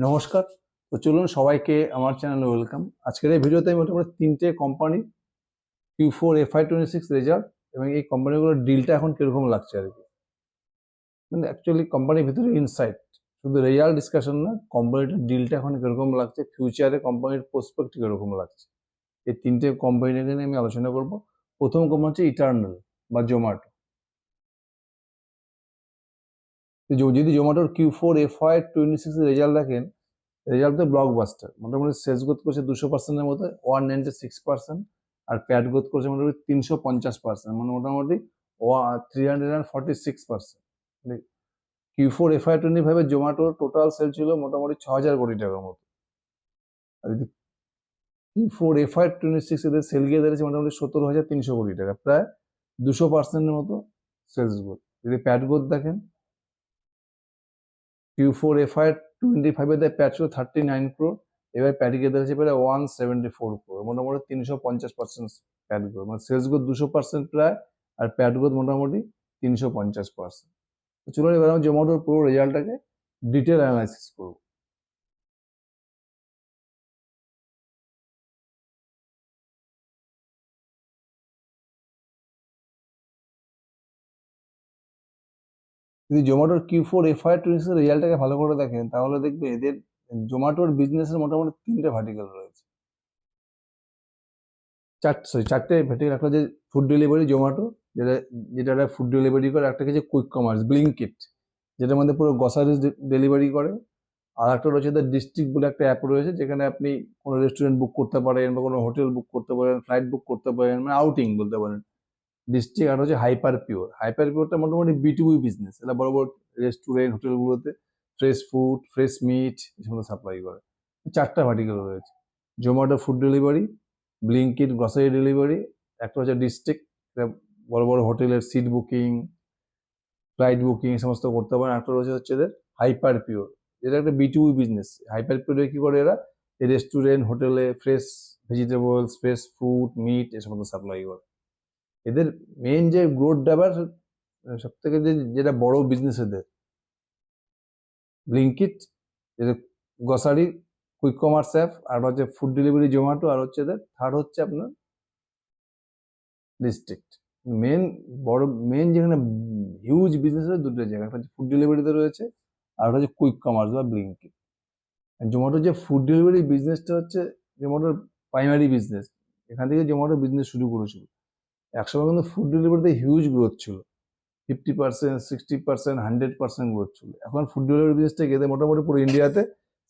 নমস্কার। তো চলুন সবাইকে আমার চ্যানেলে ওয়েলকাম। আজকের এই ভিডিওতে আমি মোটামুটি 3টে কোম্পানি Q4 FY26 রেজাল্ট এবং এই কোম্পানিগুলোর ডিলটা এখন কিরকম লাগছে আর কি। মানে অ্যাকচুয়ালি কোম্পানির ভিতরে ইনসাইট, শুধু রেজাল্ট ডিসকাশন না, কোম্পানিটার ডিলটা এখন কিরকম লাগছে, ফিউচারে কোম্পানির প্রসপেক্ট কিরকম লাগছে, এই 3টে কোম্পানি নিয়ে আমি আলোচনা করব। প্রথম কোম্পানি হচ্ছে ইটার্নাল বা জোম্যাটো। যদি জোম্যাটোর Q4 FY26 রেজাল্ট দেখেন, রেজাল্ট তো ব্লকবাস্টার, মোটামুটি সেলস গ্রোথ করছে 200%-এর মতো, 196%, আর প্যাট গ্রোথ করছে মোটামুটি 350%, মানে মোটামুটি 346%। Q4 FY25 জোম্যাটোর টোটাল সেল ছিল মোটামুটি 6,000 কোটি টাকার মতো। আর যদি Q4 FY26 এদের সেল গিয়ে দাঁড়িয়েছে মোটামুটি 17,300 কোটি টাকা, প্রায় 200%-এর মতো সেলস গ্রোথ। যদি প্যাট গ্রোথ দেখেন, Q4 FY25 এর প্যাট ছিল 39 crore, এবার প্যাট গিয়ে দাঁড়িয়েছে প্রায় 174 crore, মোটামুটি 350% প্যাট গ্রোথ, মানে সেলস গ্রোথ 200% প্রায়, আর প্যাট গ্রোথ মোটামুটি 350%। তো চলুন এবার আমি জোম্যাটোর পুরো রেজাল্টটাকে ডিটেল অ্যানালাইসিস করব। যদি জোম্যাটোর Q4 FY26 এর রেজাল্টটাকে ভালো করে দেখেন, তাহলে দেখবে এদের জোম্যাটোর বিজনেসের মোটামুটি 3টে ভার্টিক্যাল রয়েছে। চারটে ভার্টিক্যাল। একটা যে ফুড ডেলিভারি জোম্যাটো, যেটা ফুড ডেলিভারি করে। একটা হচ্ছে কুইক কমার্স ব্লিঙ্কিট, যেটার মধ্যে পুরো গ্রসারিজ ডেলিভারি করে। আর একটা রয়েছে দ্য ডিস্ট্রিক্ট বলে একটা অ্যাপ রয়েছে, যেখানে আপনি কোনো রেস্টুরেন্ট বুক করতে পারেন বা কোনো হোটেল বুক করতে পারেন, ফ্লাইট বুক করতে পারেন, মানে আউটিং বলতে পারেন। ডিস্ট্রিক্ট। আর হচ্ছে হাইপার পিওর। হাইপার পিওরটা মোটামুটি B2B বিজনেস, এটা বড় বড় রেস্টুরেন্ট হোটেলগুলোতে ফ্রেশ ফুড, ফ্রেশ মিট এসব সাপ্লাই করে। চারটা ভার্টিক্যাল রয়েছে: Zomato food delivery, Blinkit grocery delivery, একটা হচ্ছে ডিস্ট্রিক্ট, বড় বড় হোটেলের সিট বুকিং, ফ্লাইট বুকিং এই সমস্ত করতে পারেন। একটা রয়েছে হচ্ছে এদের হাইপার পিওর, যেটা একটা B2B বিজনেস। হাইপার পিওরে কি করে এরা, এই রেস্টুরেন্ট হোটেলে fresh vegetables, fresh food, meat এ সমস্ত সাপ্লাই করে। এদের মেন যে গ্রোথ ড্রাইভার, সব থেকে যেটা বড় বিজনেস এদের, ব্লিঙ্কিট, এদের গ্রসারি কুইক কমার্স অ্যাপ, আর হচ্ছে ফুড ডেলিভারি জোম্যাটো, আর হচ্ছে এদের থার্ড হচ্ছে আপনার ডিস্ট্রিক্ট। মেন যেখানে হিউজ বিজনেস আছে দুটো জায়গা, একটা হচ্ছে ফুড ডেলিভারিতে রয়েছে, আর একটা হচ্ছে কুইক কমার্স বা ব্লিঙ্কিট। জোম্যাটোর যে ফুড ডেলিভারি বিজনেসটা হচ্ছে জোম্যাটোর প্রাইমারি বিজনেস, এখান থেকে জোম্যাটো বিজনেস শুরু করেছিল। একসময় কিন্তু ফুড ডেলিভারিতে হিউজ গ্রোথ ছিল, 50%, 60%, 100% গ্রোথ ছিল। এখন ফুড ডেলিভারি বিজনেসটা গেলে মোটামুটি পুরো ইন্ডিয়াতে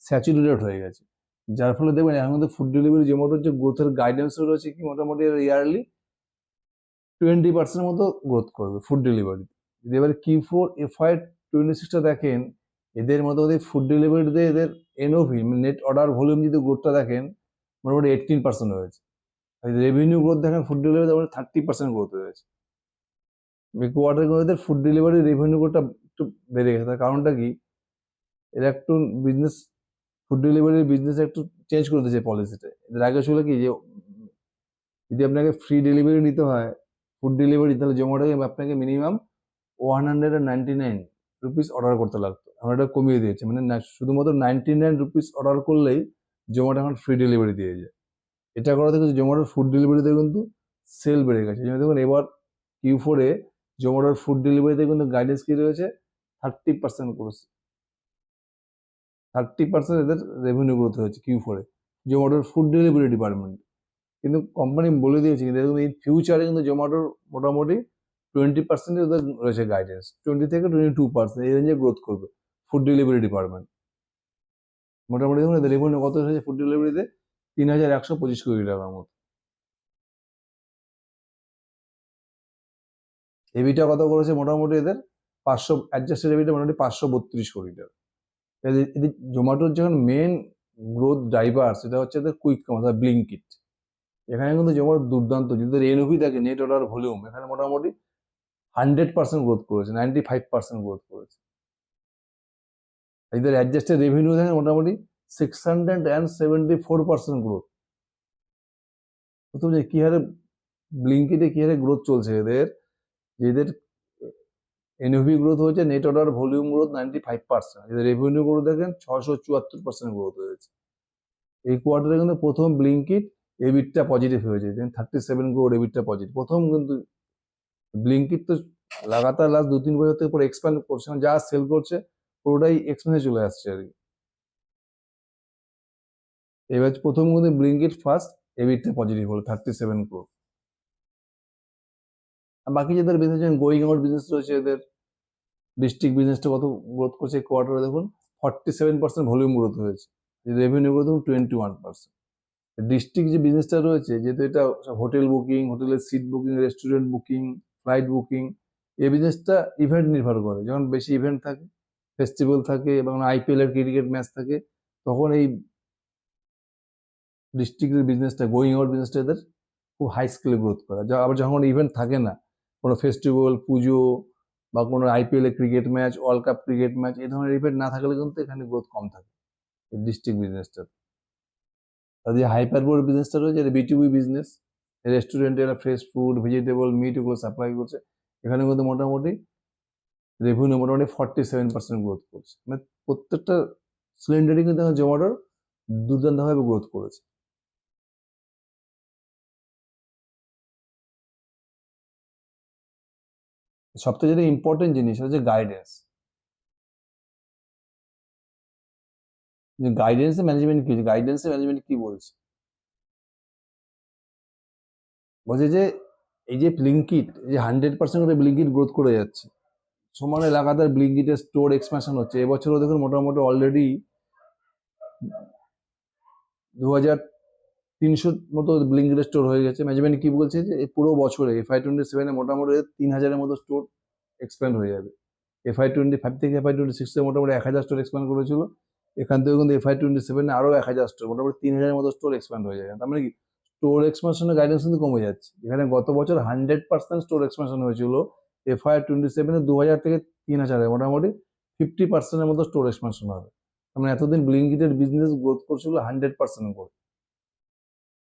স্যাচুরেটেড হয়ে গেছে, যার ফলে দেখবেন এখন কিন্তু ফুড ডেলিভারি জোম্যাটোর যে গ্রোথের গাইডেন্স রয়েছে কি মোটামুটি ইয়ারলি 20% মতো গ্রোথ করবে ফুড ডেলিভারি। যদি এবার Q4 FY26টা দেখেন, এদের মোটামুটি ফুড ডেলিভারিতে এদের NOV নেট অর্ডার ভলিউম যদি গ্রোথটা দেখেন, মোটামুটি 18% হয়েছে। রেভিনিউ গ্রোথ দেখেন ফুড ডেলিভারিতে 30% গ্রোথ হয়েছে। কোয়ার্টারগুলোতে ফুড ডেলিভারি রেভিনিউ গ্রোথটা একটু বেড়ে গেছে। তার কারণটা কি, এরা একটু বিজনেস, ফুড ডেলিভারি বিজনেস একটু চেঞ্জ করে দিয়েছে পলিসিটা। এদের আগে ছিল কি, যে যদি আপনাকে ফ্রি ডেলিভারি নিতে হয় ফুড ডেলিভারি, তাহলে জোম্যাটোকে আপনাকে মিনিমাম 199 রুপিস অর্ডার করতে লাগতো। এখন এটা কমিয়ে দিয়েছে, মানে শুধুমাত্র 99 রুপিস অর্ডার করলেই জোম্যাটো এখন ফ্রি ডেলিভারি দিয়ে যায়। এটা করা থেকে জোম্যাটোর ফুড ডেলিভারিতে কিন্তু সেল বেড়ে গেছে। যেমন দেখুন এবার Q4 জোম্যাটোর ফুড ডেলিভারিতে কিন্তু গাইডেন্স কি রয়েছে, 30% করেছে। 30% এদের রেভিনিউ গ্রোথ হয়েছে Q4 জোম্যাটোর ফুড ডেলিভারি ডিপার্টমেন্ট। কিন্তু কোম্পানি বলে দিয়েছে কিন্তু দেখুন এই ফিউচারে কিন্তু জোম্যাটোর মোটামুটি 20% ওদের রয়েছে গাইডেন্স, 20 থেকে 22% এই রেঞ্জে গ্রোথ করবে ফুড ডেলিভারি ডিপার্টমেন্ট। মোটামুটি দেখুন এদের রেভিনিউ কত হয়েছে ফুড ডেলিভারিতে, 3,125 কোটি টাকার মতো। এবিটা কত করেছে মোটামুটি এদের 500, অ্যাডজাস্টেড এবিটা মোটামুটি 532 কোটি টাকা। এদের জোম্যাটোর যখন মেন গ্রোথ ড্রাইভার, সেটা হচ্ছে এদের কুইক কমার্স বা ব্লিঙ্কিট। এখানে কিন্তু জোম্যাটো দুর্দান্ত, যদি এনওভি দেখে নেট অর্ডার ভলিউম, এখানে মোটামুটি 100% গ্রোথ করেছে, 95% গ্রোথ করেছে। এদের অ্যাডজাস্টেড রেভিনিউ দেখেন মোটামুটি 674% গ্রোথ। প্রথম যে কি হারে ব্লিঙ্কিটে কি হারে গ্রোথ চলছে এদের, যে এদের এনওভি গ্রোথ হয়েছে, নেট অর্ডার ভলিউম গ্রোথ 95%, যদি রেভিনিউ গ্রোথ দেখেন 674% গ্রোথ হয়েছে। এই কোয়ার্টারে কিন্তু প্রথম ব্লিঙ্কিট এবিটটা পজিটিভ হয়েছে, 37 ক্রোড় এবিটটা পজিটিভ প্রথম। কিন্তু ব্লিঙ্কিট তো লাগাতার লাস্ট 2-3 বছর থেকে পুরো এক্সপ্যান্ড করছে, যা সেল করছে পুরোটাই এক্সপ্যান্ডে চলে আসছে আর কি। এবার প্রথম কিন্তু ব্লিঙ্কিট ফার্স্ট এবিটটা পজিটিভ হলো 37 ক্রোড়। আর বাকি যাদের বিজনেস, গোয়িং আউট বিজনেস রয়েছে, এদের ডিস্ট্রিক্ট বিজনেসটা কত গ্রোথ করছে কোয়ার্টারে দেখুন, 47% ভলিউম গ্রোথ হয়েছে, রেভিনিউ গ্রোথ দেখুন 21%। ডিস্ট্রিক্ট যে বিজনেসটা রয়েছে, যেহেতু এটা হোটেল বুকিং, হোটেলের seat booking, restaurant booking, flight booking, এই বিজনেসটা ইভেন্ট নির্ভর করে। যখন বেশি ইভেন্ট থাকে, ফেস্টিভ্যাল থাকে এবং আইপিএল এর ক্রিকেট ম্যাচ থাকে, তখন এই ডিস্ট্রিক্টের বিজনেসটা, গোয়িং আউট বিজনেসটা এদের খুব হাই স্কেলে গ্রোথ করে। আবার যখন ইভেন্ট থাকে না, কোনো ফেস্টিভ্যাল, পুজো বা কোনো আইপিএল এর cricket match, world cup cricket match, এই ধরনের ইভেন্ট না থাকলে কিন্তু এখানে গ্রোথ কম থাকে এই ডিস্ট্রিক্ট বিজনেসটা। আর যে হাইপারবোর বিজনেসটা রয়েছে, এটা বিটুবি বিজনেস, রেস্টুরেন্টে এরা ফ্রেশ ফুড, ভেজিটেবল, মিট এগুলো সাপ্লাই করছে। এখানে কিন্তু মোটামুটি রেভিনিউ মোটামুটি 47% গ্রোথ করছে। মানে প্রত্যেকটা সিলিন্ডারই কিন্তু জোম্যাটোর দুর্দান্তভাবে গ্রোথ করেছে। সবথেকে যেটা ইম্পর্টেন্ট জিনিস হচ্ছে গাইডেন্স। গাইডেন্সে ম্যানেজমেন্ট কি, গাইডেন্সে ম্যানেজমেন্ট কি বলছে, বলছে যে এই যে ব্লিঙ্কিট, এই যে 100% করে ব্লিঙ্কিট গ্রোথ করে যাচ্ছে, সমানে লাগাতার ব্লিঙ্কিটের স্টোর এক্সপ্যানশন হচ্ছে। এবছরও দেখুন মোটামুটি অলরেডি 2300 মতো ব্লিঙ্কিটের স্টোর হয়ে গেছে। ম্যানেজমেন্ট কি বলছে যে এই পুরো বছরে FY27-এ মোটামুটি 3000-এর মতো স্টোর এক্সপ্যান্ড হয়ে যাবে। FY25 থেকে FY26-এ মোটামুটি 1000 স্টোর এক্সপ্যান্ড করেছিল, এখান থেকে কিন্তু FY27-এ আরো 1000 স্টোর, মোটামুটি 3000-এর মতো স্টোর এক্সপ্যান্ড হয়ে যাবে। তার মানে কি স্টোর এক্সপ্যানশনের গাইডেন্স কিন্তু কমে যাচ্ছে। এখানে গত বছর 100% স্টোর এক্সপ্যানশন হয়েছিল, FY27-এ 2000 থেকে 3000-এ মোটামুটি 50%-এর মতো স্টোর এক্সপ্যানশন হবে। মানে এতদিন ব্লিঙ্কিটের বিজনেস গ্রোথ করছিল 100% করে।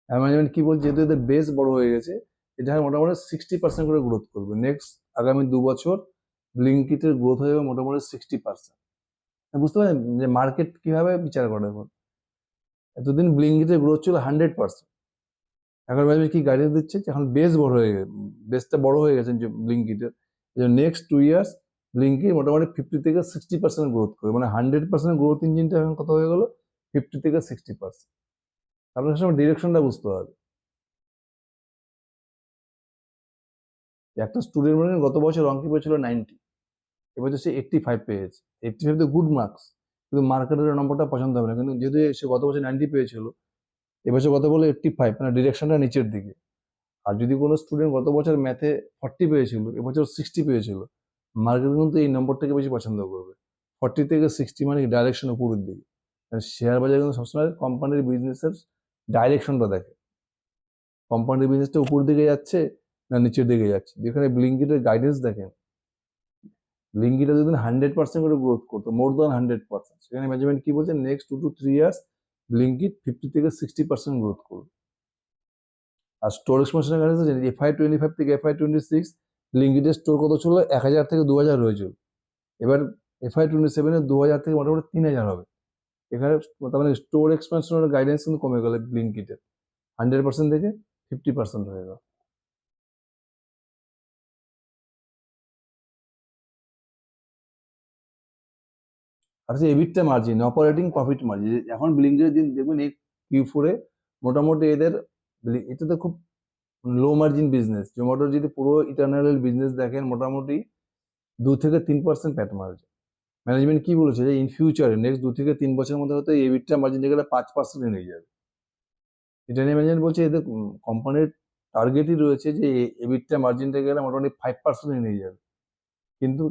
ম্যানেজমেন্ট কি বলছে, যেহেতু এদের বেস বড় হয়ে গেছে, এটা মোটামুটি 60% করে গ্রোথ করবে। নেক্সট আগামী 2 বছর ব্লিঙ্কিটের গ্রোথ হয়ে যাবে মোটামুটি 60%। বুঝতে পারেন যে মার্কেট কিভাবে বিচার করে। এখন এতদিন ব্লিঙ্কিটের গ্রোথ ছিল 100%, এখন ম্যানেজমেন্ট কি গাইডেন্স দিচ্ছে, এখন বেস বড় হয়ে গেছে, বেসটা বড় হয়ে গেছে যে ব্লিঙ্কিটের, নেক্সট 2 ইয়ার্স ব্লিঙ্কিট মোটামুটি 50 থেকে 60% গ্রোথ করবে। মানে 100% গ্রোথ ইঞ্জিনটা এখন কত হয়ে গেল, 50 থেকে 60%। আপনার সময় ডিরেকশনটা বুঝতে হবে। একটা স্টুডেন্ট মানে গত বছর অঙ্কে পেয়েছিল 90, এবছর সে 85 পেয়েছে। 85 তো গুড মার্কস, কিন্তু মার্কেটের নম্বরটা পছন্দ হবে না। কিন্তু যেহেতু সে গত বছর 90 পেয়েছিল, এবছর কত বলে 85, মানে ডিরেকশনটা নিচের দিকে। আর যদি কোনো স্টুডেন্ট গত বছর ম্যাথে 40 পেয়েছিল, এবছর 60 পেয়েছিল, মার্কেট কিন্তু এই নম্বরটাকে বেশি পছন্দ করবে। 40 থেকে 60 মানে ডাইরেকশন উপরের দিকে। শেয়ার বাজার কিন্তু সবসময় কোম্পানির বিজনেসের ডাইরেকশনটা দেখে, কোম্পানির বিজনেসটা উপর দিকে যাচ্ছে না নিচের দিকে যাচ্ছে। যেখানে ব্লিঙ্কিটের গাইডেন্স দেখেন, ব্লিঙ্কিটা যদি 100% করে গ্রোথ করতো, মোর দ্যান 100%, সেখানে ম্যানেজমেন্ট কি বলছে, নেক্সট 2 to 3 ইয়ার্স ব্লিঙ্কিট 50 থেকে 60% গ্রোথ করবে। আর স্টোর এক্সপানশনের গাইডেন্স আছে, FY25 থেকে FY26 ব্লিঙ্কিটের স্টোর কত ছিল, 1000 থেকে 2000 হয়েছিল, এবার FY27-এ 2000 থেকে মোটামুটি 3000 হবে। এখানে তার মানে স্টোর এক্সপানশনের গাইডেন্স কিন্তু কমে গেল ব্লিঙ্কিটের, 100% থেকে 50% হয়ে গেল। আর হচ্ছে এবিটটা মার্জিন, অপারেটিং প্রফিট মার্জিন। এখন ব্লিঙ্কিটের দিন দেখবেন এই Q4-এ মোটামুটি এদের, এটা তো খুব লো মার্জিন বিজনেস। জোম্যাটোর যদি পুরো ইটারনাল বিজনেস দেখেন, মোটামুটি 2 থেকে 3% প্যাট মার্জিন। ম্যানেজমেন্ট কি বলেছে যে ইন ফিউচারে নেক্সট 2 থেকে 3 বছরের মধ্যে হয়তো এবিটটা মার্জিন গেলে 5% নিয়ে যাবে। এটা নিয়ে ম্যানেজমেন্ট বলছে এদের কোম্পানির টার্গেটই রয়েছে যে এবিটটা মার্জিনটা গেলে মোটামুটি 5% নিয়ে যাবে। কিন্তু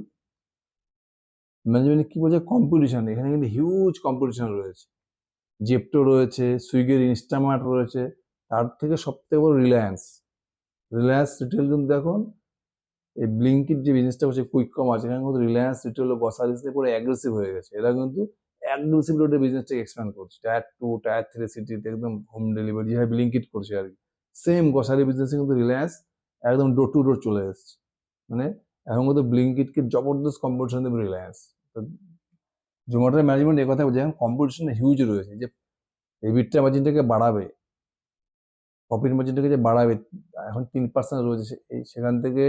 ম্যানেজমেন্ট কি বলছে, কম্পিটিশন, এখানে কিন্তু হিউজ কম্পিটিশন রয়েছে। জেপ্টো রয়েছে, সুইগির ইনস্টামার্ট রয়েছে, তার থেকে সবথেকে বড় রিলায়েন্স রিটেল। কিন্তু দেখুন এই ব্লিঙ্কিট যে বিজনেসটা করছে, কুইক কমার্স, এখানে কিন্তু রিলায়েন্স রিটেল ও গ্রসারিজে পুরো অ্যাগ্রেসিভ হয়ে গেছে। এরা কিন্তু অ্যাগ্রেসিভ রোডে বিজনেসটাকে এক্সপ্যান্ড করছে, টায়ার 2 টায়ার 3 সিটিতে একদম হোম ডেলিভারি যেভাবে ব্লিঙ্কিট করছে আর কি। সেম গ্রসারি বিজনেসে কিন্তু রিলায়েন্স একদম ডোর টু ডোর চলে এসছে। মানে এখন কিন্তু ব্লিঙ্কিটকে জবরদস্ত কম্পিটিশন দেবে রিলায়েন্স। তো জোম্যাটোর ম্যানেজমেন্ট এই কথা বলছে, এখন কম্পিটিশন হিউজ রয়েছে, যে এবিটটা মার্জিনটাকে বাড়াবে, প্রফিট মার্জিনটাকে যে বাড়াবে, এখন 3% রয়েছে, সেখান থেকে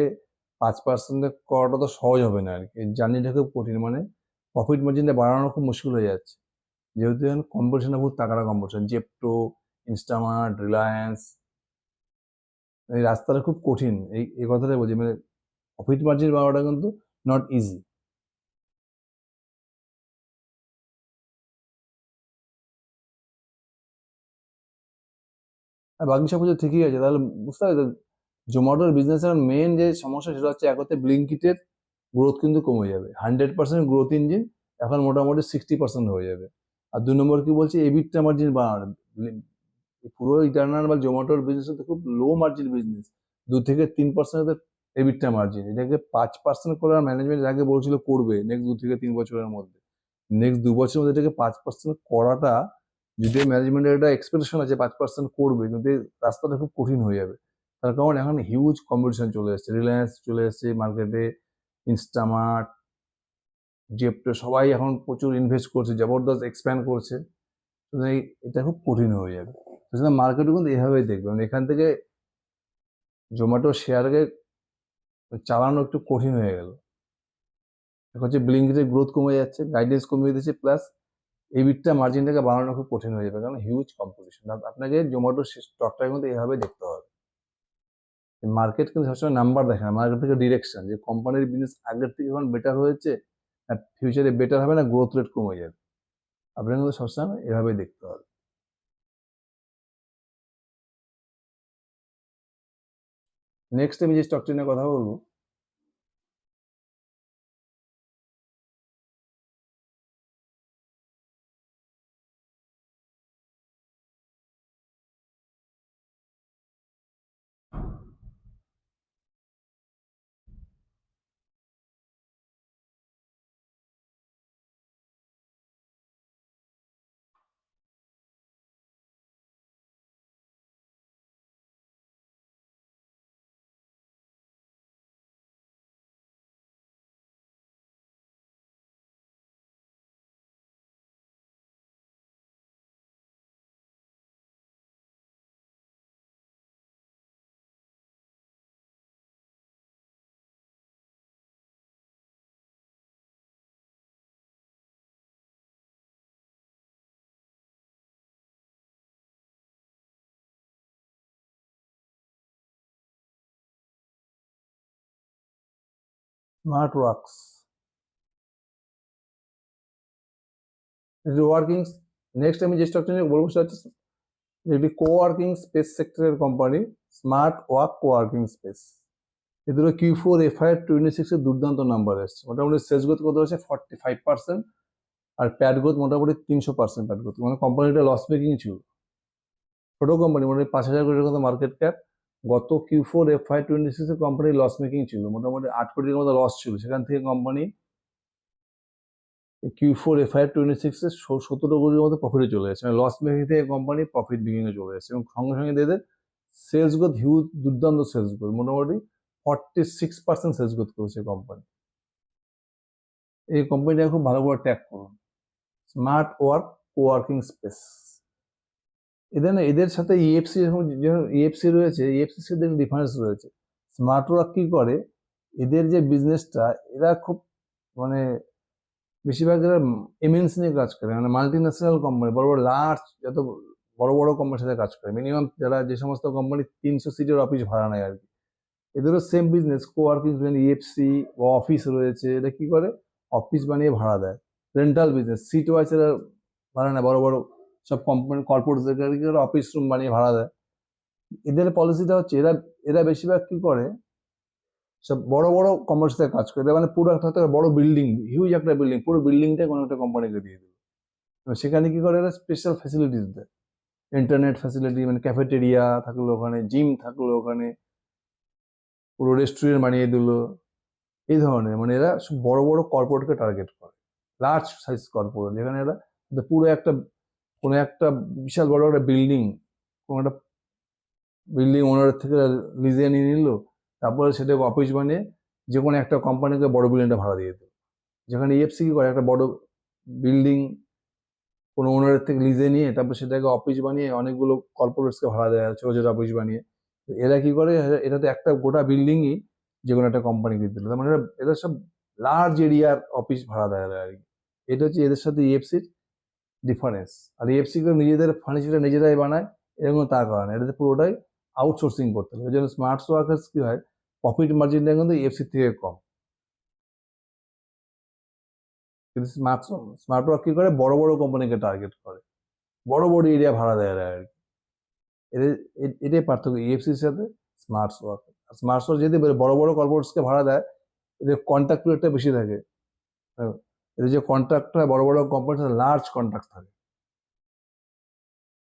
5% করাটা তো সহজ হবে না আর কি, জার্নিটা খুব কঠিন, মানে প্রফিট মার্জিনটা বাড়ানো খুব মুশকিল হয়ে যাচ্ছে, যেহেতু এখন কম্পিটিশনটা বহুত তাগড়া কম্পিটিশন, জেপ্টো, ইনস্টামার্ট, রিলায়েন্স, এই রাস্তাটা খুব কঠিন, এই কথাটাই বলছি, মানে প্রফিট মার্জিন বাড়ানোটা কিন্তু নট ইজি। আর বাকি সব কিছু ঠিকই আছে, তাহলে বুঝতে হবে জোম্যাটোর বিজনেসের মেন যে সমস্যা সেটা হচ্ছে, এক হচ্ছে ব্লিঙ্কিটের গ্রোথ কিন্তু কমে যাবে, 100% গ্রোথ ইঞ্জিন এখন মোটামুটি 60% হয়ে যাবে। আর 2 নম্বর কি বলছে, এবিটটা মার্জিন বাড়ানো, পুরো ইটার্নাল বা জোম্যাটোর বিজনেস তো খুব লো মার্জিন বিজনেস, 2 থেকে 3% এবিটটা মার্জিন, এটাকে 5% করার ম্যানেজমেন্ট আগে বলছিল করবে নেক্সট 2 থেকে 3 বছরের মধ্যে, নেক্সট 2 বছরের মধ্যে এটাকে 5% করাটা, যদি ম্যানেজমেন্টের একটা এক্সপেকটেশন আছে 5% করবে, কিন্তু এই রাস্তাটা খুব কঠিন হয়ে যাবে, তার কারণ এখন হিউজ কম্পিটিশন চলে এসছে, রিলায়েন্স চলে এসছে মার্কেটে, ইনস্টামার্ট, জেপ্টো, সবাই এখন প্রচুর ইনভেস্ট করছে, জবরদস্ত এক্সপ্যান্ড করছে, এটা খুব কঠিন হয়ে যাবে। সুতরাং মার্কেটও কিন্তু এভাবেই দেখবে, মানে এখান থেকে জোম্যাটো শেয়ারকে চালানো একটু কঠিন হয়ে গেল, হচ্ছে ব্লিঙ্কিটের গ্রোথ কমে যাচ্ছে, গাইডেন্স কমিয়ে দিচ্ছে, প্লাস এবিটটা মার্জিনটাকে বাড়ানো খুব কঠিন হয়ে যাবে, কারণ হিউজ কম্পিটিশন। আপনাকে জোম্যাটো স্টকটা কিন্তু এভাবে দেখতে হবে, মার্কেট কিন্তু সবসময় নাম্বার দেখে না, মার্কেট থেকে ডিরেকশন, যে কোম্পানির বিজনেস আগের থেকে এখন বেটার হয়েছে, আর ফিউচারে বেটার হবে না, গ্রোথ রেট কমে যাবে, আপনাকে কিন্তু সবসময় এভাবেই দেখতে হবে। নেক্সট আমি যে স্টকটি নিয়ে কথা বলবো, স্মার্ট ওয়ার্কস, ওয়ার্কিং, নেক্সট আমি যে স্টকটা নিয়ে বলবো সেটা হচ্ছে একটি কোওয়ার্কিং স্পেস সেক্টরের company, smart work coworking space, এদের Q4 FY26 এর দুর্দান্ত নাম্বার এসছে, মোটামুটি সেলস গ্রোথ কত হচ্ছে 45%, আর প্যাট গ্রোথ মোটামুটি 300% প্যাট গ্রোথ, মানে কোম্পানিটা লস মেকিং ছিল, ছোট কোম্পানি, মোটামুটি 5,000 কোটির মতো মার্কেট ক্যাপ, গত Q4 FY26 a company loss making ছিল, মোটামুটি 8 কোটির মতো লস ছিল, সেখান থেকে কোম্পানি Q4 FY26 এ 17 কোটির মতো প্রফিটে চলে যাচ্ছে, মানে লস মেকিং থেকে কোম্পানি প্রফিট মেকিং এ চলে যাচ্ছে, এবং সঙ্গে সঙ্গে এদের সেলস গ্রোথ হিউজ, দুর্দান্ত সেলস গ্রোথ, মোটামুটি 46% সেলস গ্রোথ করেছে কোম্পানি। এই কোম্পানিটা খুব ভালো করে ট্যাগ করুন, স্মার্ট ওয়ার্ক কোওয়ার্কিং স্পেস। এদের না, এদের সাথে ইএফসি, ইএফসি রয়েছে, ইএফসির সাথে ডিফারেন্স রয়েছে। স্মার্ট ওয়ার্ক কি করে, এদের যে বিজনেসটা, এরা খুব মানে বেশিরভাগ এরা এমএনসি নিয়ে কাজ করে, মানে মাল্টি ন্যাশনাল কোম্পানি, বড় বড় লার্জ, যত বড় বড় কোম্পানির সাথে কাজ করে, মিনিমাম যারা যে সমস্ত কোম্পানি 300 সিটের অফিস ভাড়া নেয় আর কি, এদেরও সেম বিজনেস, কোওয়ার্কিং, ইএফসি বা অফিস রয়েছে, এটা কি করে, অফিস বানিয়ে ভাড়া দেয়, রেন্টাল বিজনেস, সিট ওয়াইজ এরা ভাড়া নেয়, বড় বড় সব কোম্পানি কর্পোরেট অফিস রুম বানিয়ে ভাড়া দেয়। এদের পলিসিটা হচ্ছে, এরা এরা বেশিরভাগ কি করে, সব বড় বড় কোম্পানির সাথে কাজ করে, মানে পুরো একটা বড় বিল্ডিং, হিউজ একটা বিল্ডিং, পুরো বিল্ডিংটা কোনো একটা কোম্পানিকে দিয়ে দেবে, সেখানে কি করে, এরা স্পেশাল ফ্যাসিলিটিস দেয়, ইন্টারনেট ফ্যাসিলিটি, মানে ক্যাফেটেরিয়া থাকলো ওখানে, জিম থাকলো ওখানে, পুরো রেস্টুরেন্ট বানিয়ে দিল, এই ধরনের, মানে এরা সব বড় বড় কর্পোরেটকে টার্গেট করে, লার্জ সাইজ কর্পোরেট, যেখানে এরা পুরো একটা কোনো একটা বিশাল বড় একটা বিল্ডিং, কোনো একটা বিল্ডিং ওনারের থেকে লিজে নিয়ে নিল, তারপরে সেটাকে অফিস বানিয়ে যে কোনো একটা কোম্পানিকে বড় বিল্ডিংটা ভাড়া দিয়ে দিল। যেখানে ইএফসি কি করে, একটা বড় বিল্ডিং কোনো ওনারের থেকে লিজে নিয়ে তারপর সেটাকে অফিস বানিয়ে অনেকগুলো কর্পোরেটসকে ভাড়া দেয় ছোটো ছোটো অফিস বানিয়ে। এরা কি করে, এটা তো একটা গোটা বিল্ডিংই যে কোনো একটা কোম্পানিকে দিল, তার মানে এরা সব লার্জ এরিয়ার অফিস ভাড়া দেয় আর কি। এটা হচ্ছে এদের সাথে ইএফসির ডিফারেন্স। আর ইএফসি গুলো নিজেদের ফার্নিচারটা নিজেরাই বানায়, এরকম তার কারণে এটাতে পুরোটাই আউটসোর্সিং করতে হবে। এই জন্য স্মার্ট ওয়ার্কার্স কি হয়, প্রফিট মার্জিনটা কিন্তু ইএফসির থেকে কম। কিন্তু স্মার্ট ওয়ার্ক কি করে, বড় বড় কোম্পানিকে টার্গেট করে, বড় বড় এরিয়া ভাড়া দেয় এরা আর কি। এটাই পার্থক্য ইএফসির সাথে স্মার্ট ওয়ার্ক। স্মার্ট ওয়ার্ক যদি বড় বড় কর্পোরেটসকে ভাড়া দেয়, এদের কন্ট্রাক্ট রেটটা বেশি থাকে। এদের যে কন্ট্রাক্ট হয় বড় বড় কোম্পানির সাথে লার্জ কন্ট্রাক্ট থাকে।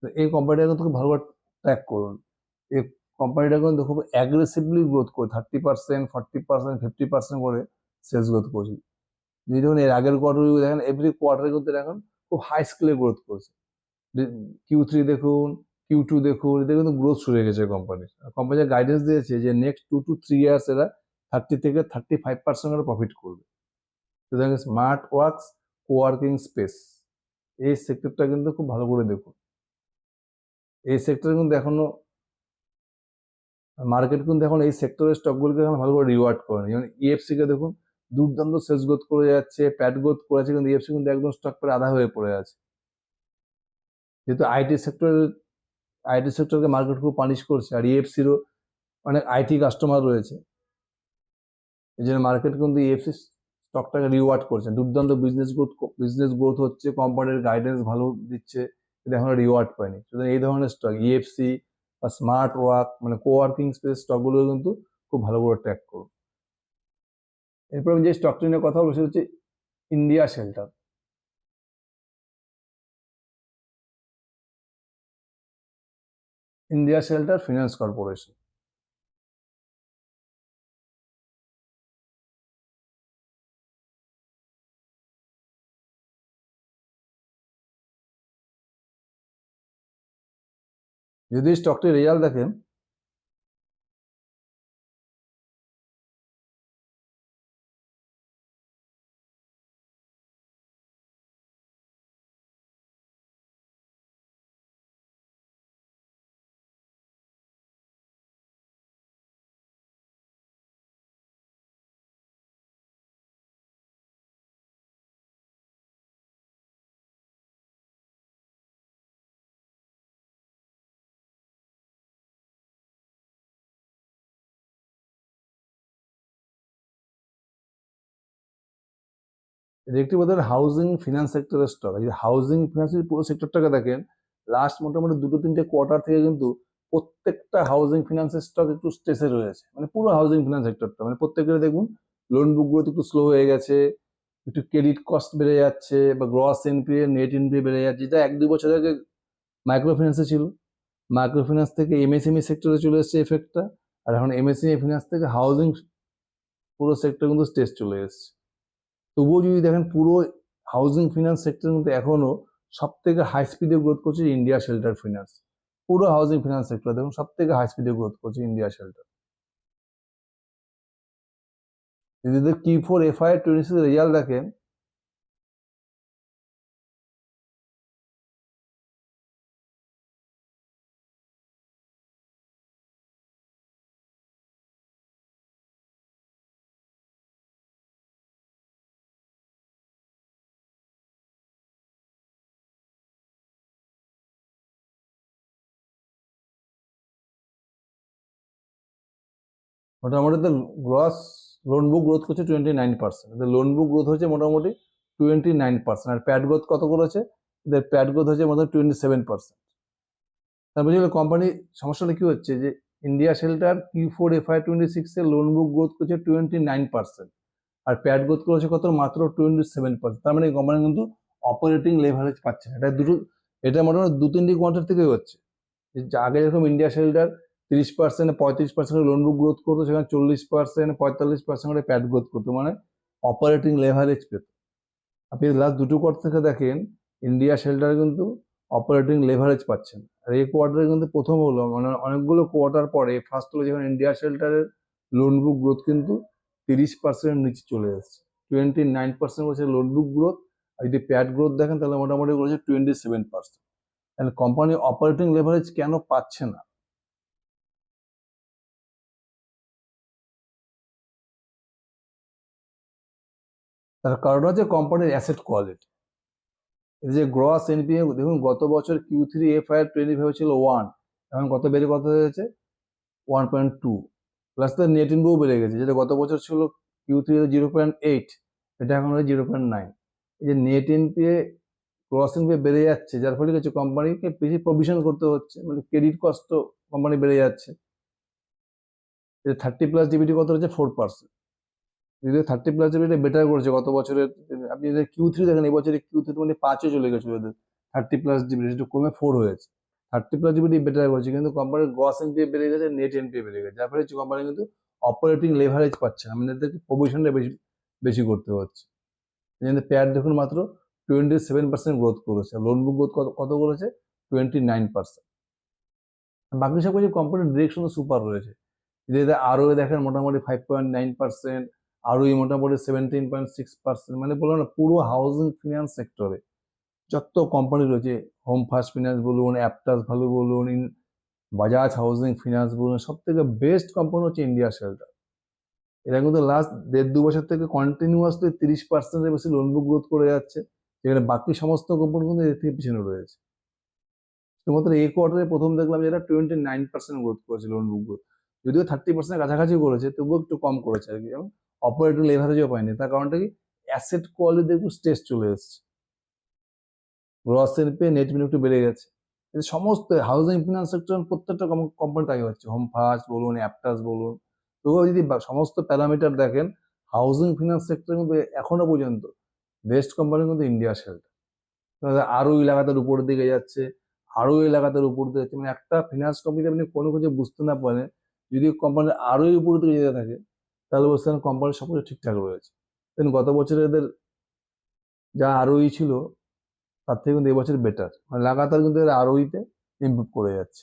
তো এই কোম্পানিটা কিন্তু খুব ভালো করে ট্র্যাক করুন। এই কোম্পানিটা কিন্তু খুব অ্যাগ্রেসিভলি গ্রোথ করে 30%, 40%, 50% করে সেলস গ্রোথ করছে। যদি দেখুন এর আগের কোয়ার্টার দেখেন, এভরি কোয়ার্টারে কিন্তু এখন খুব হাই স্কেলে গ্রোথ করছে। Q3 দেখুন, Q2 দেখুন, এতে কিন্তু গ্রোথ শুরু হয়ে গেছে কোম্পানির। কোম্পানির গাইডেন্স দিয়েছে যে নেক্সট 2 to 3 ইয়ার্স এরা 30 থেকে 35% করে প্রফিট করবে। সুতরাং স্মার্ট ওয়ার্কস কোয়ার্কিং স্পেস এই সেক্টরটা কিন্তু খুব ভালো করে দেখুন। এই সেক্টরে কিন্তু এখনো মার্কেট কিন্তু এখন এই সেক্টরের স্টকগুলোকে এখন ভালো করে রিওয়ার্ড করে। যেমন ইএফসি কে দেখুন, দুর্দান্ত সেলস গ্রোথ করে যাচ্ছে, প্যাট গ্রোথ করেছে, কিন্তু ইএফসি কিন্তু একদম স্টক করে আধা হয়ে পড়ে আছে। যেহেতু আইটি সেক্টরকে মার্কেট খুব পানিশ করছে, আর ইএফসিরও অনেক আইটি কাস্টমার রয়েছে, এই জন্য মার্কেট কিন্তু ইএফসি স্টকটাকে রিওয়ার্ড করছে। দুর্দান্ত বিজনেস গ্রোথ হচ্ছে, কোম্পানির গাইডেন্স ভালো দিচ্ছে, এটা এখনো রিওয়ার্ড পায়নি। সুতরাং এই ধরনের স্টক ইএফসি বা স্মার্ট ওয়ার্ক মানে কোওয়ার্কিং স্পেস স্টকগুলো কিন্তু খুব ভালো করে ট্র্যাক করুন। এরপর আমি যে স্টকটি নিয়ে কথা বলবো সেটা হচ্ছে India shelter. India shelter finance corporation. যদি স্টকটির রেজাল্ট দেখেন, এটা একটি বোধহয় হাউজিং ফিনান্স সেক্টরের স্টক। এই হাউজিং ফিনান্সের পুরো সেক্টরটাকে দেখেন, লাস্ট মোটামুটি 2-3টে কোয়ার্টার থেকে কিন্তু প্রত্যেকটা হাউজিং ফিনান্সের স্টক একটু স্ট্রেসে রয়েছে। মানে পুরো হাউজিং ফিনান্স সেক্টরটা, মানে প্রত্যেকটা দেখুন লোন বুক গ্রোথ একটু স্লো হয়ে গেছে, একটু ক্রেডিট কস্ট বেড়ে যাচ্ছে, বা গ্রস এনপিএ নেট এনপিএ বেড়ে যাচ্ছে, যেটা 1-2 বছর আগে মাইক্রো ফিন্যান্সে ছিল। মাইক্রো ফিন্যান্স থেকে এমএসএমই সেক্টরে চলে এসেছে এফেক্টটা, আর এখন এমএসএমই ফিন্যান্স থেকে হাউজিং পুরো সেক্টর কিন্তু স্ট্রেস চলে এসেছে। তবুও যদি দেখেন পুরো হাউজিং ফিনান্স সেক্টর কিন্তু এখনো সব থেকে হাই স্পিডে গ্রোথ করছে ইন্ডিয়া শেল্টার ফিনান্স। পুরো হাউজিং ফিনান্স সেক্টর দেখুন সব থেকে হাই স্পিডে গ্রোথ করছে ইন্ডিয়া শেল্টার। যদি Q4 FY26 রেজাল্ট দেখেন, মোটামুটি তো গ্রস লোন বুক গ্রোথ করছে 29%। এদের লোন বুক গ্রোথ হচ্ছে মোটামুটি 29%, আর প্যাড গ্রোথ কত করেছে, এদের প্যাড গ্রোথ হচ্ছে মোটামুটি 27%। তারপরে কোম্পানি সমস্যাটা কি হচ্ছে যে ইন্ডিয়া শেল্টার Q4 FY26 এর লোন বুক গ্রোথ করছে 29%, আর প্যাড গ্রোথ করেছে কত, মাত্র 27%। তার মানে কোম্পানি কিন্তু অপারেটিং লেভারেজ পাচ্ছে না। এটা মোটামুটি 2-3টি কোয়ার্টার থেকে হচ্ছে। আগে যেরকম ইন্ডিয়া শেল্টার 30%, 35% লোন বুক গ্রোথ করতো, সেখানে 40%, 45% করে প্যাড গ্রোথ করতো, মানে অপারেটিং লেভারেজ পেত। আপনি লাস্ট 2টো কোয়ার্টার থেকে দেখেন ইন্ডিয়া শেল্টার কিন্তু অপারেটিং লেভারেজ পাচ্ছেন। আর এই কোয়ার্টারে কিন্তু প্রথম হলো, মানে অনেকগুলো কোয়ার্টার পরে ফার্স্ট হলো যখন ইন্ডিয়া শেল্টারের লোন বুক গ্রোথ কিন্তু 30% নিচে চলে এসেছে। 29% বলছে লোন বুক গ্রোথ, আর যদি প্যাট গ্রোথ দেখেন তাহলে মোটামুটি বলেছে 27%। তাহলে কোম্পানি অপারেটিং লেভারেজ কেন পাচ্ছে না? তার কারণ হচ্ছে কোম্পানির অ্যাসেট কোয়ালিটি। এই যে গ্রস এনপিএ দেখুন, গত বছর Q3 FY 25 ছিল 1, এখন কত বেড়ে কত হয়েছে 1.2, প্লাস তার নেট ইনফ্লো বেড়ে গেছে, যেটা গত বছর ছিল Q3 0.8, এটা এখন হচ্ছে 0.9। এই যে নেট এনপিএ গ্রস এনপিএ বেড়ে যাচ্ছে, যার ফলে কিছু কোম্পানিকে বেশি প্রভিশন করতে হচ্ছে, মানে ক্রেডিট কস্ট কোম্পানি বেড়ে যাচ্ছে। 30+ ডিবিটি কত হচ্ছে 4%। যদি 30+ ডিবিটি বেটার করেছে গত বছরের, আপনি যদি Q3 দেখেন, এই বছরে Q3 মানে 5-এ চলে গেছিল ওদের 30+ ডিবিটি, একটু কমে 4 হয়েছে। 30+ ডিবিটি বেটার করেছে, কিন্তু কোম্পানির গ্রস এনপিএ বেড়ে গেছে, নেট এনপিএ বেড়ে গেছে, যার ফলে কোম্পানি কিন্তু অপারেটিং লেভারেজ পাচ্ছে না, আমাদেরকে প্রভিশনটা বেশি বেশি করতে হচ্ছে। কিন্তু প্যাড দেখুন মাত্র 27% গ্রোথ করেছে, লোন বুক গ্রোথ কত করেছে 29%। বাকি সব কিছু কোম্পানির ডিরেকশন সুপার রয়েছে। যদি আরও দেখেন মোটামুটি 5.9%, আরও মোটামুটি 17.6%, মানে বললাম না, পুরো হাউজিং ফিনান্স সেক্টরে যত কোম্পানি রয়েছে, হোম ফার্স্ট ফিনান্স বলুন, অ্যাপটাস ভ্যালু বলুন, বাজাজ হাউজিং ফিনান্স বলুন, সব থেকে বেস্ট কোম্পানি হচ্ছে ইন্ডিয়া শেল্টার। এরা কিন্তু লাস্ট 1.5-2 বছর থেকে কন্টিনিউয়াসলি 30%-এর বেশি লোন বুক গ্রোথ করে যাচ্ছে, যেখানে বাকি সমস্ত কোম্পানি কিন্তু এর থেকে পিছনে রয়েছে। শুধুমাত্র এই কোয়ার্টারে প্রথম দেখলাম যে এরা 29% গ্রোথ করেছে লোন বুক গ্রোথ, যদিও 30% কাছাকাছি করেছে, তবুও একটু কম করেছে আর কি, এবং অপারেটিং লেভারেজও পায়নি। তার কারণটা কি, অ্যাসেট কোয়ালিটি একটু স্ট্রেস চলে এসেছে, গ্রস এনপিএ নেট ইনফ্লো একটু বেড়ে গেছে। সমস্ত হাউজিং ফিনান্স সেক্টর প্রত্যেকটা কোম্পানি তাই হচ্ছে, হোম ফার্স্ট বলুন, অ্যাপটাস বলুন, তবুও যদি সমস্ত প্যারামিটার দেখেন, হাউজিং ফিনান্স সেক্টর কিন্তু এখনো পর্যন্ত বেস্ট কোম্পানি কিন্তু ইন্ডিয়া শেল্টার। আরও লাগাতার উপরের দিকে যাচ্ছে, আরও লাগাতার উপর দিকে যাচ্ছে, মানে একটা ফিনান্স কোম্পানি আপনি কোনো কিছু বুঝতে না পারেন, যদি কোম্পানি আরও উপরের দিকে যেতে থাকে, তাহলে বুঝতে কোম্পানির সব কিছু ঠিকঠাক রয়েছে। দেন গত বছরে এদের যা আরওই ছিল, তার থেকে কিন্তু এবছর বেটার, মানে লাগাতার কিন্তু এর আরওইতে ইমপ্রুভ করে যাচ্ছে।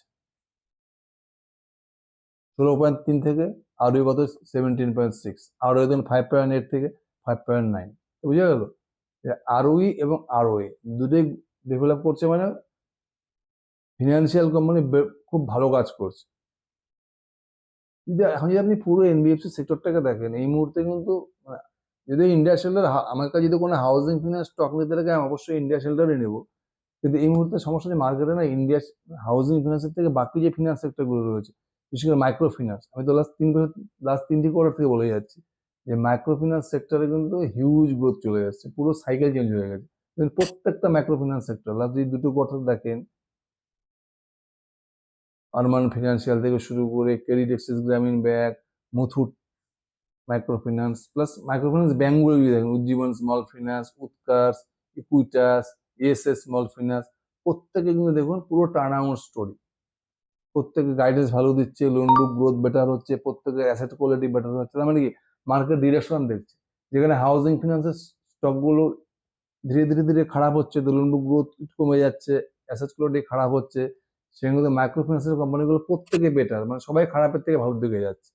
16.3 থেকে আরওই কত 17.6, আরওই দেন 5.8 থেকে 5.9। বুঝে গেল? আরওই এবং আরওই দুটোই ডেভেলপ করছে, মানে ফিনান্সিয়াল কোম্পানি খুব ভালো কাজ করছে। এখন যদি আপনি পুরো এনবিএফসি সেক্টরটাকে দেখেন, এই মুহূর্তে কিন্তু যদি ইন্ডিয়া শেল্টার, আমার কাছে যদি কোনো হাউজিং ফিনান্স স্টক নিতে থাকে, আমি অবশ্যই ইন্ডিয়া শেল্টারই নেবো। কিন্তু এই মুহূর্তে সমস্যা নেই, মার্কেটে না ইন্ডিয়া হাউজিং ফিনান্সের থেকে বাকি যে ফিনান্স সেক্টরগুলো রয়েছে, বিশেষ করে মাইক্রো ফিনান্স, আমি তো লাস্ট 3টি কোয়ার্টার থেকে বলে যাচ্ছি যে মাইক্রো ফিনান্স সেক্টরে কিন্তু হিউজ গ্রোথ চলে যাচ্ছে, পুরো সাইকেল চেঞ্জ হয়ে গেছে। কিন্তু প্রত্যেকটা মাইক্রো ফিনান্স সেক্টর লাস্ট যদি 2টো কোয়ার্টার দেখেন, আরমান ফিনান্সিয়াল থেকে শুরু করে ক্রেডিট এক্সিস গ্রামীণ bank, Muthoot micro finance, plus micro finance ব্যাংকগুলো যদি দেখেন, উজ্জীবন স্মল ফিনান্স, উৎকর্ষ, ইকুইটাস, এএসএস স্মল ফিনান্স, প্রত্যেকে কিন্তু দেখুন পুরো টার্ন আউট স্টোরি। প্রত্যেকে গাইডেন্স ভালো দিচ্ছে, লোন বুক গ্রোথ বেটার হচ্ছে, প্রত্যেকের অ্যাসেট কোয়ালিটি বেটার হচ্ছে, তার মানে কি মার্কেট ডিরেকশন দেখছে। যেখানে হাউজিং ফিনান্সের স্টকগুলো ধীরে ধীরে ধীরে খারাপ হচ্ছে, লোন বুক গ্রোথ কমে যাচ্ছে, অ্যাসেট কোয়ালিটি খারাপ হচ্ছে, সেগুলো মাইক্রো ফিনান্সের কোম্পানিগুলো প্রত্যেকে বেটার, মানে সবাই খারাপের থেকে ভালো দিকে যাচ্ছে।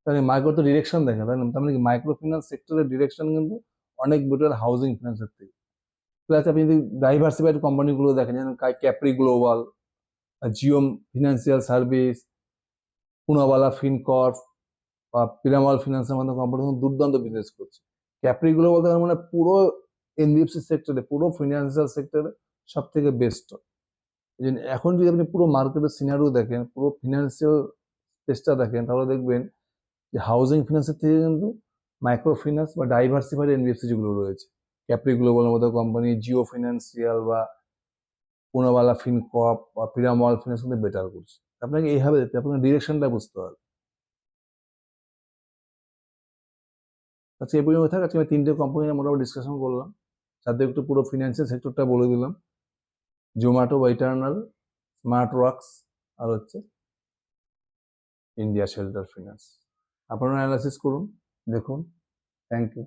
তাহলে মাইক্রো তো ডিরেকশন দেখে, তাই না? তার মানে কি মাইক্রো ফিনান্স সেক্টরের ডিরেকশন কিন্তু অনেক বেটার হাউজিং ফিনান্সের থেকে। প্লাস আপনি যদি ডাইভার্সিফাইড কোম্পানিগুলো দেখেন, যেমন ক্যাপ্রি গ্লোবাল, জিওম ফিনান্সিয়াল সার্ভিস, পুনাওয়ালা ফিনকর্প বা পিরামল ফিনান্সের মতো কোম্পানি দুর্দান্ত বিজনেস করছে। ক্যাপ্রি গ্লোবাল মানে পুরো এনবিএফসি সেক্টরে, পুরো ফিনান্সিয়াল সেক্টরে সব থেকে বেস্ট। এখন যদি আপনি পুরো মার্কেটের সিনারিও দেখেন, পুরো ফিনান্সিয়াল স্পেসটা দেখেন, তাহলে দেখবেন যে হাউজিং ফিনান্সের থেকে কিন্তু মাইক্রো ফিনান্স বা ডাইভার্সিফাইড এনবিএফসি যেগুলো রয়েছে, ক্যাপ্রি গ্লোবালের মতো কোম্পানি, জিও ফিনান্সিয়াল বা পুনাওয়ালা ফিনকর্প বা পিরামল ফিনান্স কিন্তু বেটার করছে। আপনাকে এইভাবে দেখতে, আপনার ডিরেকশনটা বুঝতে হবে। আচ্ছা, এই পর্যন্ত থাক। আজকে আমি 3টে কোম্পানি নিয়ে মোটামুটি ডিসকাশন করলাম, সাথে একটু পুরো ফিনান্সিয়াল সেক্টরটা বলে দিলাম, জোম্যাটো বা ইটার্নাল, স্মার্ট ওয়ার্কস, আর হচ্ছে ইন্ডিয়া শেল্টার ফিনান্স। আপনারা অ্যানালাইসিস করুন, দেখুন। Thank you.